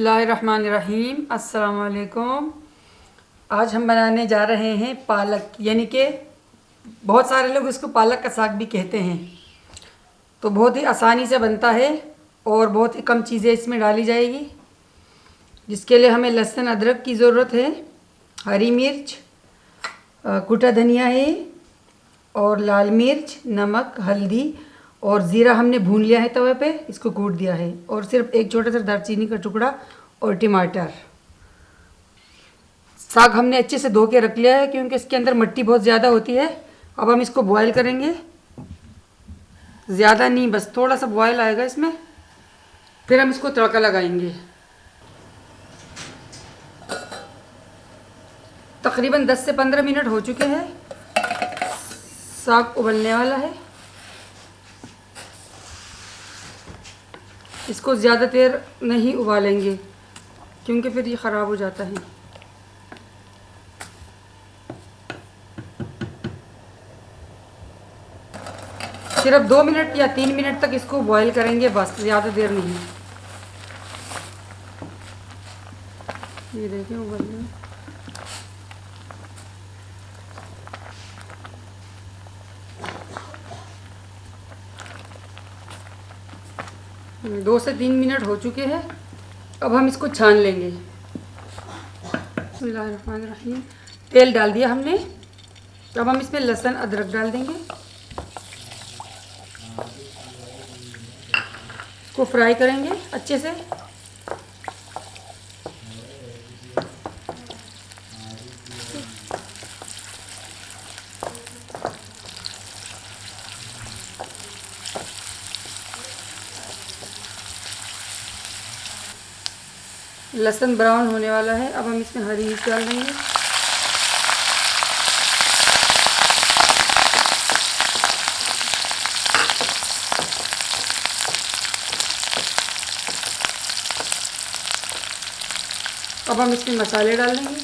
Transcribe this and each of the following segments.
बिस्मिल्लाहिर्रहमानिर्रहीम। अस्सलाम वालेकुम। आज हम बनाने जा रहे हैं पालक, यानी कि बहुत सारे लोग इसको पालक का साग भी कहते हैं। तो बहुत ही आसानी से बनता है और बहुत ही कम चीज़ें इसमें डाली जाएगी, जिसके लिए हमें लहसुन अदरक की ज़रूरत है, हरी मिर्च, कुटा धनिया है और लाल मिर्च, नमक, हल्दी और ज़ीरा हमने भून लिया है तवे पे, इसको कूट दिया है, और सिर्फ एक छोटा सा दालचीनी का टुकड़ा और टमाटर। साग हमने अच्छे से धो के रख लिया है क्योंकि इसके अंदर मिट्टी बहुत ज़्यादा होती है। अब हम इसको बॉयल करेंगे, ज़्यादा नहीं, बस थोड़ा सा बॉयल आएगा इसमें, फिर हम इसको तड़का लगाएंगे। तकरीबन 10 से 15 मिनट हो चुके हैं, साग उबलने वाला है। इसको ज़्यादा देर नहीं उबालेंगे क्योंकि फिर ये ख़राब हो जाता है। सिर्फ 2 मिनट या 3 मिनट तक इसको बॉईल करेंगे, बस, ज़्यादा देर नहीं। ये देखें उबलने, 2 से 3 मिनट हो चुके हैं। अब हम इसको छान लेंगे। बिस्मिल्लाहिर्रहमानिर्रहीम। तेल डाल दिया हमने। अब हम इसमें लहसुन अदरक डाल देंगे, इसको फ्राई करेंगे अच्छे से। लहसुन ब्राउन होने वाला है। अब हम इसमें हरी मिर्च डाल देंगे, अब हम इसमें मसाले डाल देंगे।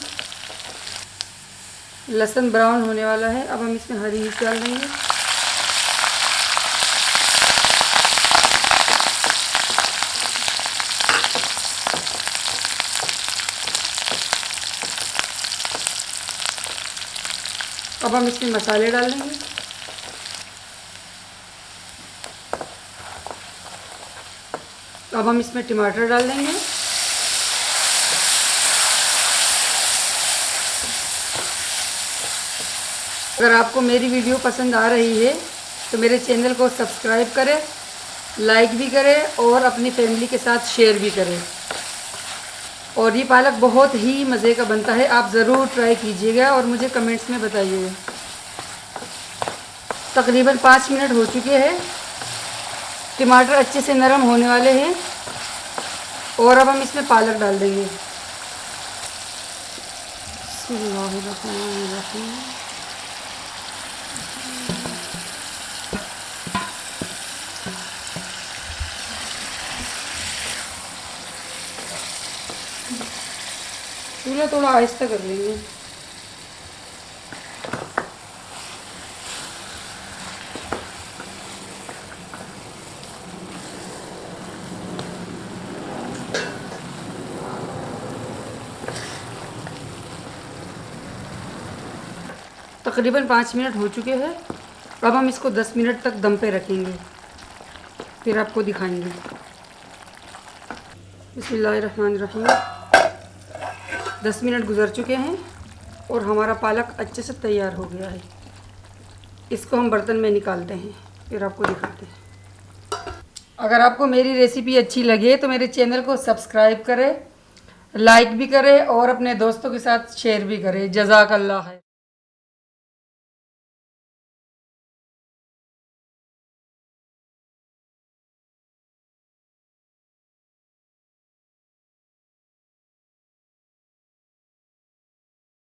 लहसुन ब्राउन होने वाला है। अब हम इसमें हरी मिर्च डाल देंगे, अब हम इसमें मसाले डाल देंगे। अब हम इसमें टमाटर डाल देंगे। अगर आपको मेरी वीडियो पसंद आ रही है तो मेरे चैनल को सब्सक्राइब करें, लाइक भी करें और अपनी फैमिली के साथ शेयर भी करें। और ये पालक बहुत ही मज़े का बनता है, आप ज़रूर ट्राई कीजिएगा और मुझे कमेंट्स में बताइएगा। तकरीबन 5 मिनट हो चुके हैं, टमाटर अच्छे से नरम होने वाले हैं और अब हम इसमें पालक डाल देंगे। चूल्हा थोड़ा आहिस्ता कर लेंगे। तकरीबन 5 मिनट हो चुके हैं। अब हम इसको 10 मिनट तक दम पे रखेंगे, फिर आपको दिखाएंगे। बिस्मिल्लाहिर्रहमानिर्रहीम। 10 मिनट गुजर चुके हैं और हमारा पालक अच्छे से तैयार हो गया है। इसको हम बर्तन में निकालते हैं, फिर आपको दिखाते हैं। अगर आपको मेरी रेसिपी अच्छी लगे तो मेरे चैनल को सब्सक्राइब करें, लाइक भी करें और अपने दोस्तों के साथ शेयर भी करें। जज़ाकल्लाह है।